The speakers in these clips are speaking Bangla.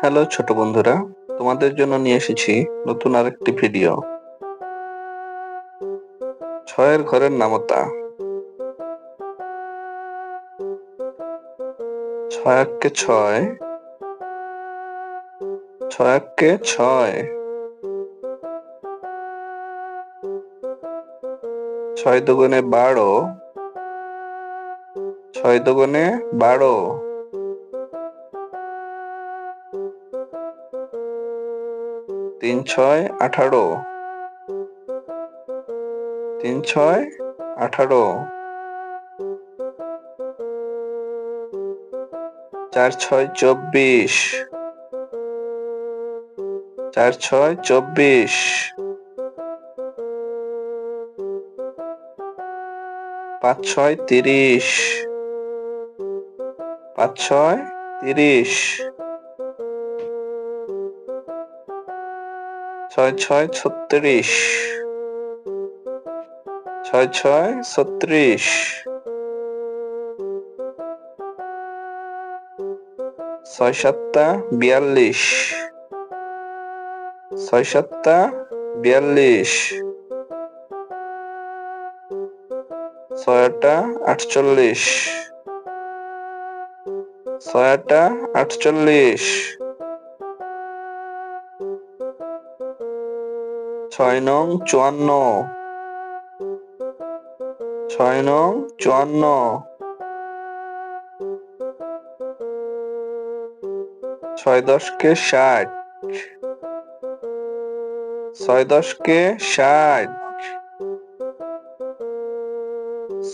হ্যালো ছোট বন্ধুরা, তোমাদের জন্য নিয়ে এসেছি নতুন আরেকটি ভিডিও। 6 ঘরের নামতা। 6 একে 6, 6 একে 6, 6 দুগুণে 12, 6 দুগুণে 12, 3 6 18, 3 6 18, 4 6 24, 4 6 24, 5 6 30, 5 6 30, 6 6 36, 6 6 36, 6 7 42, 6 7 42, 6 8 48, 6 8 48, 6 9 54, 6 9 54, 6 10 কে 60, 6 10 কে 60,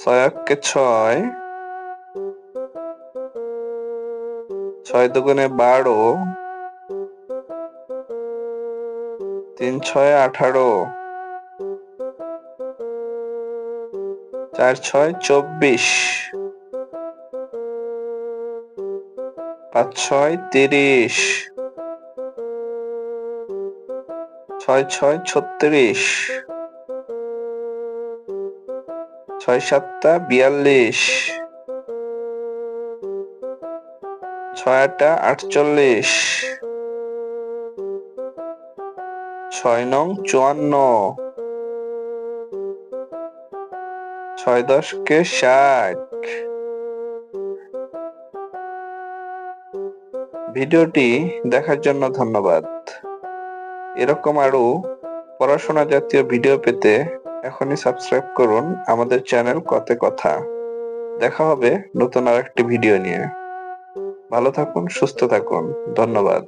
6 1 কে 6, 6 দুগুণে 12, 3 6 18, 4 6 24, 5 6 30, 6 6 36, 6 7 42, 6 8 48, 6 9 54, 6 10 কে 60। ভিডিওটি দেখার জন্য ধন্যবাদ। এরকম আরো পড়াশোনা জাতীয় ভিডিও পেতে এখনই সাবস্ক্রাইব করুন আমাদের চ্যানেল কতে কথা। দেখা হবে নতুন আরেকটি ভিডিও নিয়ে। ভালো থাকুন, সুস্থ থাকুন। ধন্যবাদ।